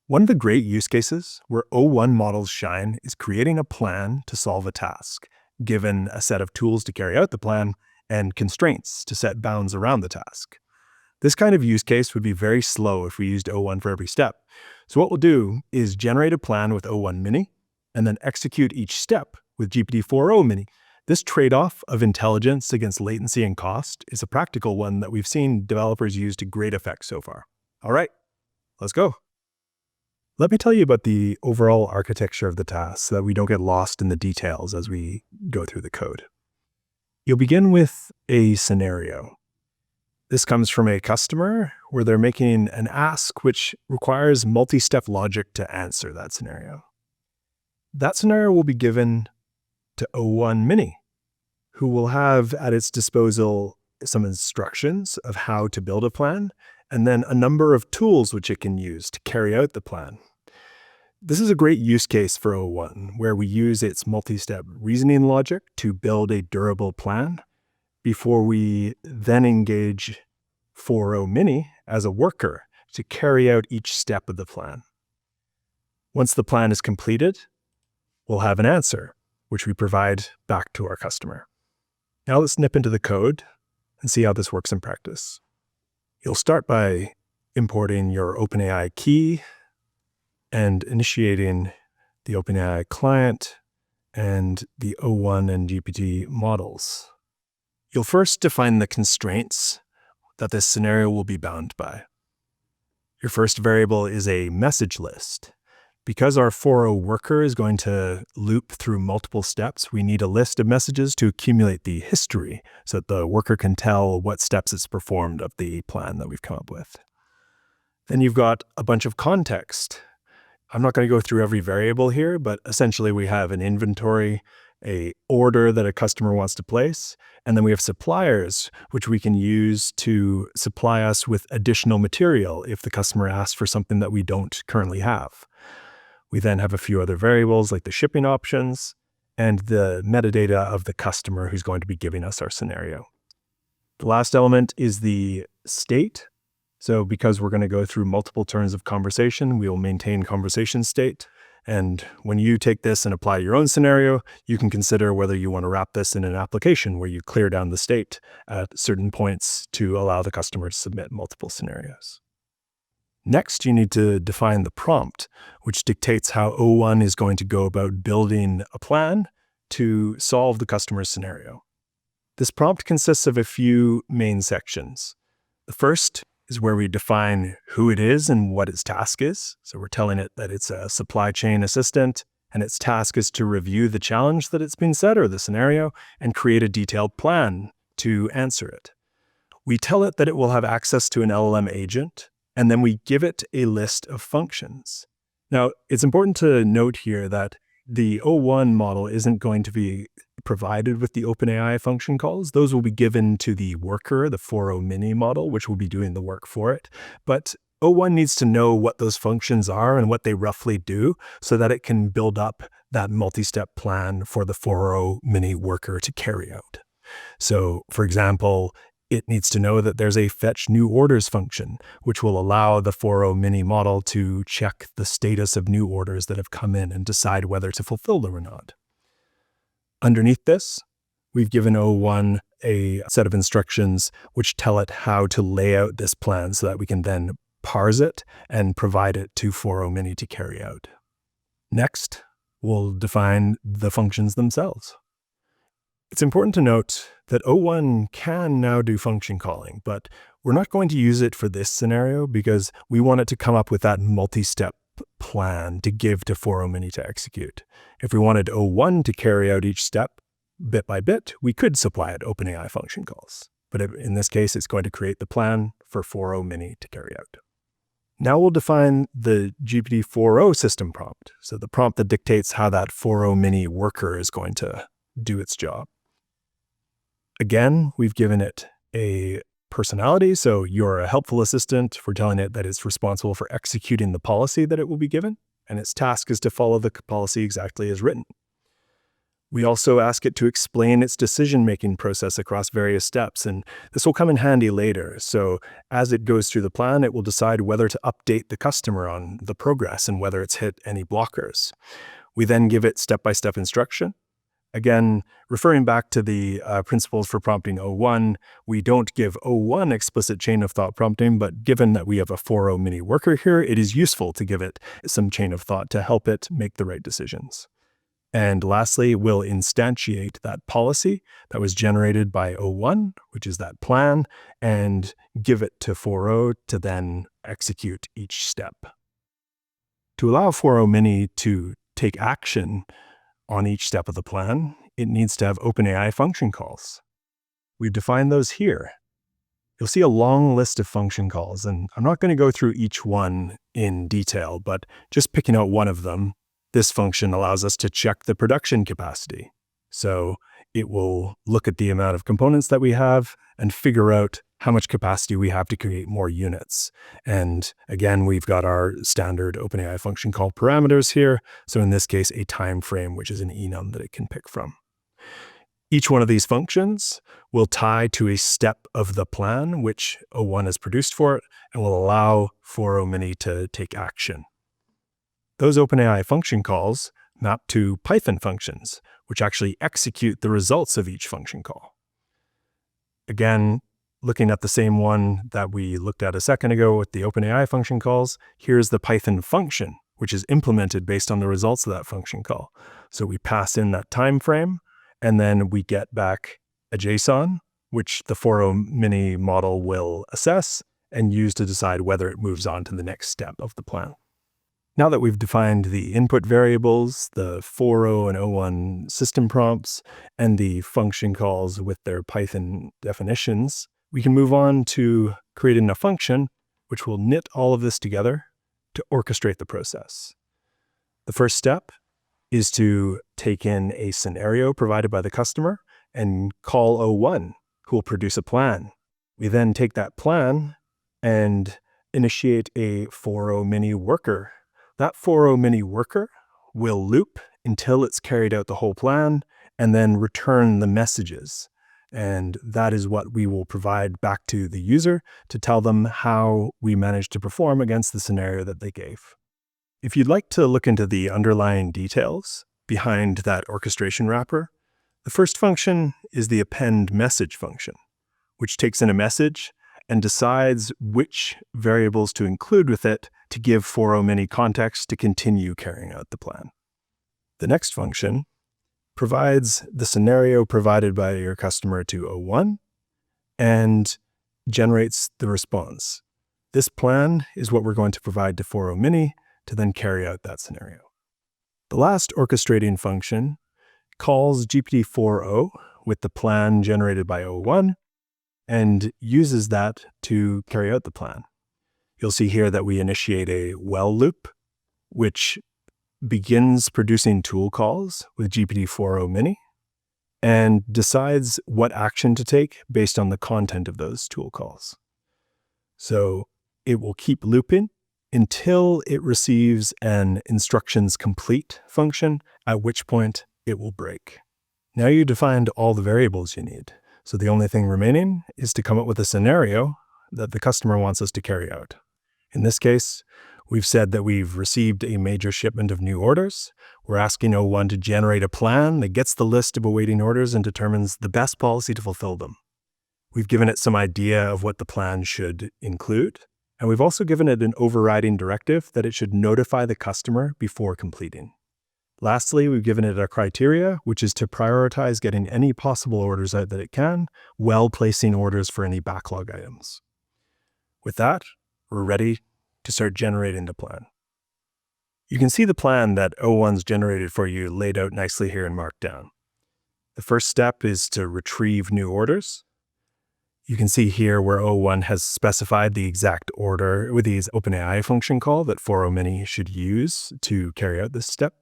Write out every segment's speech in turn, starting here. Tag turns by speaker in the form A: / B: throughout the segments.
A: One of the great use cases where O1 models shine is creating a plan to solve a task, given a set of tools to carry out the plan and constraints to set bounds around the task. This kind of use case would be very slow if we used O1 for every step. So what we'll do is generate a plan with O1 Mini and then execute each step with GPT-4o Mini. This trade-off of intelligence against latency and cost is a practical one that we've seen developers use to great effect so far. All right, let's go. Let me tell you about the overall architecture of the task so that we don't get lost in the details as we go through the code. You'll begin with a scenario. This comes from a customer where they're making an ask which requires multi-step logic to answer that scenario. That scenario will be given to O1 Mini, who will have at its disposal some instructions of how to build a plan, and then a number of tools which it can use to carry out the plan. This is a great use case for O1, where we use its multi-step reasoning logic to build a durable plan before we then engage 4o Mini as a worker to carry out each step of the plan. Once the plan is completed, we'll have an answer, which we provide back to our customer. Now let's nip into the code and see how this works in practice. You'll start by importing your OpenAI key and initiating the OpenAI client and the O1 and GPT models. You'll first define the constraints that this scenario will be bound by. Your first variable is a message list. Because our 4o worker is going to loop through multiple steps, we need a list of messages to accumulate the history so that the worker can tell what steps it's performed of the plan that we've come up with. Then you've got a bunch of context. I'm not going to go through every variable here, but essentially we have an inventory, an order that a customer wants to place, and then we have suppliers, which we can use to supply us with additional material if the customer asks for something that we don't currently have. We then have a few other variables like the shipping options and the metadata of the customer who's going to be giving us our scenario. The last element is the state. So because we're going to go through multiple turns of conversation, we will maintain conversation state. And when you take this and apply your own scenario, you can consider whether you want to wrap this in an application where you clear down the state at certain points to allow the customer to submit multiple scenarios. Next, you need to define the prompt, which dictates how O1 is going to go about building a plan to solve the customer's scenario. This prompt consists of a few main sections. The first is where we define who it is and what its task is. So we're telling it that it's a supply chain assistant, and its task is to review the challenge that it's been set or the scenario and create a detailed plan to answer it. We tell it that it will have access to an LLM agent, and then we give it a list of functions. Now, it's important to note here that the O1 model isn't going to be provided with the OpenAI function calls. Those will be given to the worker, the 4o Mini model, which will be doing the work for it. But O1 needs to know what those functions are and what they roughly do so that it can build up that multi-step plan for the 4o Mini worker to carry out. So, for example, it needs to know that there's a fetch new orders function, which will allow the 4o Mini model to check the status of new orders that have come in and decide whether to fulfill them or not. Underneath this, we've given O1 a set of instructions which tell it how to lay out this plan so that we can then parse it and provide it to 4o Mini to carry out. Next, we'll define the functions themselves. It's important to note that O1 can now do function calling, but we're not going to use it for this scenario because we want it to come up with that multi-step plan to give to 4o Mini to execute. If we wanted O1 to carry out each step bit by bit, we could supply it OpenAI function calls. But in this case, it's going to create the plan for 4o Mini to carry out. Now we'll define the GPT-4o system prompt, so the prompt that dictates how that 4o Mini worker is going to do its job. Again, we've given it a personality, so you're a helpful assistant. We're telling it that it's responsible for executing the policy that it will be given, and its task is to follow the policy exactly as written. We also ask it to explain its decision-making process across various steps, and this will come in handy later. So as it goes through the plan, it will decide whether to update the customer on the progress and whether it's hit any blockers. We then give it step-by-step instruction. Again, referring back to the principles for prompting O1, we don't give O1 explicit chain of thought prompting, but given that we have a 4.0 mini worker here, it is useful to give it some chain of thought to help it make the right decisions. And lastly, we'll instantiate that policy that was generated by O1, which is that plan, and give it to 4.0 to then execute each step. To allow 4.0 mini to take action on each step of the plan, it needs to have OpenAI function calls. We've defined those here. You'll see a long list of function calls, and I'm not going to go through each one in detail, but just picking out one of them, this function allows us to check the production capacity. So it will look at the amount of components that we have and figure out how much capacity we have to create more units. And again, we've got our standard OpenAI function call parameters here. So in this case, a time frame, which is an enum that it can pick from. Each one of these functions will tie to a step of the plan, which O1 has produced for it, and will allow 4.0 mini to take action. Those OpenAI function calls map to Python functions, which actually execute the results of each function call. Again, looking at the same one that we looked at a second ago with the OpenAI function calls, here's the Python function, which is implemented based on the results of that function call. So we pass in that time frame, and then we get back a JSON, which the 4.0 mini model will assess and use to decide whether it moves on to the next step of the plan. Now that we've defined the input variables, the 4.0 and O1 system prompts, and the function calls with their Python definitions, we can move on to creating a function which will knit all of this together to orchestrate the process. The first step is to take in a scenario provided by the customer and call O1, who will produce a plan. We then take that plan and initiate a 4.0 mini worker. That 4.0 mini worker will loop until it's carried out the whole plan and then return the messages. And that is what we will provide back to the user to tell them how we managed to perform against the scenario that they gave. If you'd like to look into the underlying details behind that orchestration wrapper, the first function is the append message function, which takes in a message and decides which variables to include with it to give 4.0 mini context to continue carrying out the plan. The next function provides the scenario provided by your customer to O1 and generates the response. This plan is what we're going to provide to 4.0 mini to then carry out that scenario. The last orchestrating function calls GPT-4o with the plan generated by O1 and uses that to carry out the plan. You'll see here that we initiate a while loop, which begins producing tool calls with GPT-4o mini and decides what action to take based on the content of those tool calls. So it will keep looping until it receives an instructions complete function, at which point it will break. Now you defined all the variables you need. So the only thing remaining is to come up with a scenario that the customer wants us to carry out. In this case, we've said that we've received a major shipment of new orders. We're asking O1 to generate a plan that gets the list of awaiting orders and determines the best policy to fulfill them. We've given it some idea of what the plan should include, and we've also given it an overriding directive that it should notify the customer before completing. Lastly, we've given it a criteria, which is to prioritize getting any possible orders out that it can, while placing orders for any backlog items. With that, we're ready to start generating the plan. You can see the plan that O1's generated for you laid out nicely here in Markdown. The first step is to retrieve new orders. You can see here where O1 has specified the exact order with the OpenAI function call that 4.0 mini should use to carry out this step.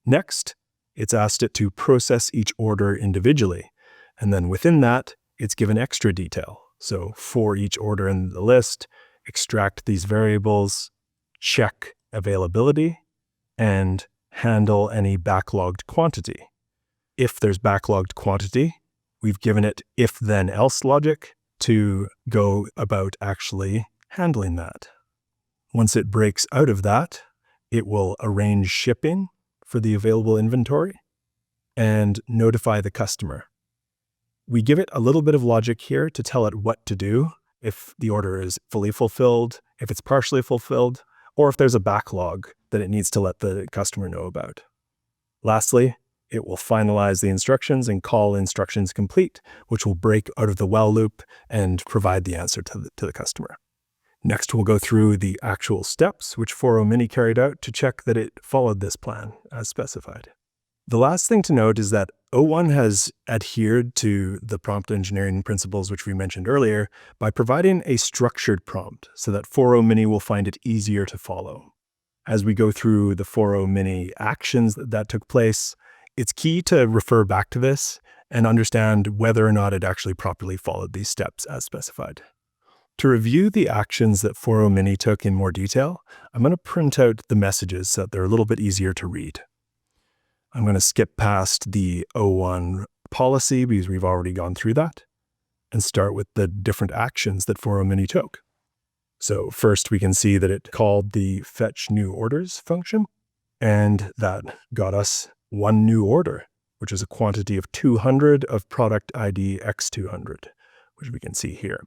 A: Next, it's asked it to process each order individually, and then within that, it's given extra detail. So for each order in the list, extract these variables, check availability, and handle any backlogged quantity. if there's backlogged quantity, we've given it if-then-else logic to go about actually handling that. Once it breaks out of that, it will arrange shipping for the available inventory and notify the customer. We give it a little bit of logic here to tell it what to do if the order is fully fulfilled, if it's partially fulfilled, or if there's a backlog that it needs to let the customer know about. Lastly, it will finalize the instructions and call instructions complete, which will break out of the while loop and provide the answer to the customer. Next, we'll go through the actual steps which 4.0 Mini carried out to check that it followed this plan as specified. The last thing to note is that 0.1 has adhered to the prompt engineering principles which we mentioned earlier by providing a structured prompt so that 4.0 Mini will find it easier to follow. As we go through the 4.0 Mini actions that took place, it's key to refer back to this and understand whether or not it actually properly followed these steps as specified. To review the actions that 4.0 Mini took in more detail, I'm going to print out the messages so that they're a little bit easier to read. I'm going to skip past the 0.1 policy because we've already gone through that and start with the different actions that 4.0 Mini took. So first we can see that it called the fetch new orders function, and that got us one new order, which is a quantity of 200 of product ID X200, which we can see here.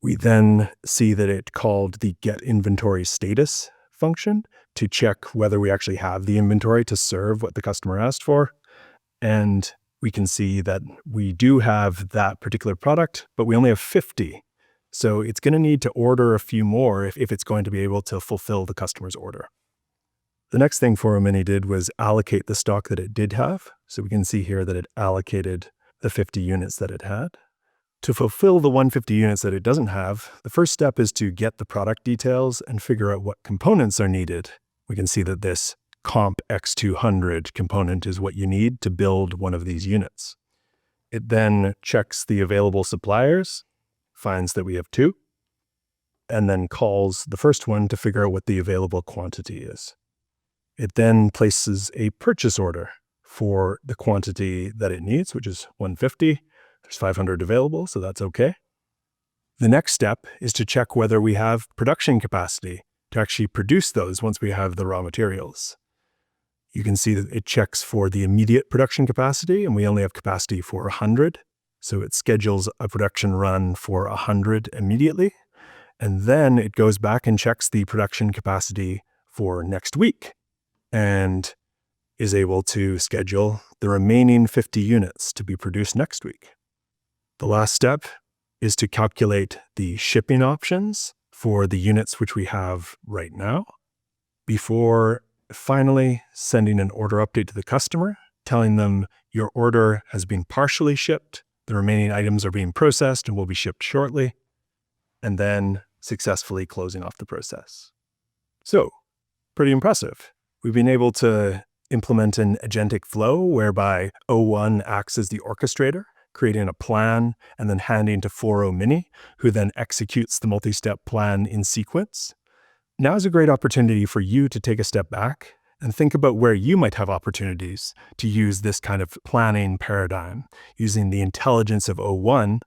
A: We then see that it called the get inventory status function to check whether we actually have the inventory to serve what the customer asked for. And we can see that we do have that particular product, but we only have 50. So it's going to need to order a few more if it's going to be able to fulfill the customer's order. The next thing 4.0 Mini did was allocate the stock that it did have. So we can see here that it allocated the 50 units that it had. To fulfill the 150 units that it doesn't have, the first step is to get the product details and figure out what components are needed. We can see that this comp X200 component is what you need to build one of these units. It then checks the available suppliers, finds that we have 2, and then calls the first one to figure out what the available quantity is. It then places a purchase order for the quantity that it needs, which is 150. There's 500 available, so that's okay. The next step is to check whether we have production capacity to actually produce those once we have the raw materials. You can see that it checks for the immediate production capacity, and we only have capacity for 100. So it schedules a production run for 100 immediately. And then it goes back and checks the production capacity for next week and is able to schedule the remaining 50 units to be produced next week. The last step is to calculate the shipping options for the units which we have right now before finally sending an order update to the customer, telling them your order has been partially shipped, the remaining items are being processed and will be shipped shortly, and then successfully closing off the process. So, pretty impressive. We've been able to implement an agentic flow whereby 0.1 acts as the orchestrator, creating a plan and then handing to 4.0 Mini, who then executes the multi-step plan in sequence. Now is a great opportunity for you to take a step back and think about where you might have opportunities to use this kind of planning paradigm, using the intelligence of 0.1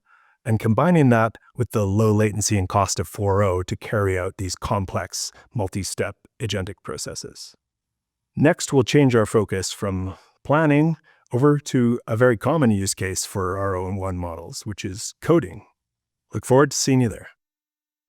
A: and combining that with the low latency and cost of 4.0 to carry out these complex multi-step agentic processes. Next, we'll change our focus from planning over to a very common use case for our 0.1 models, which is coding. Look forward to seeing you there.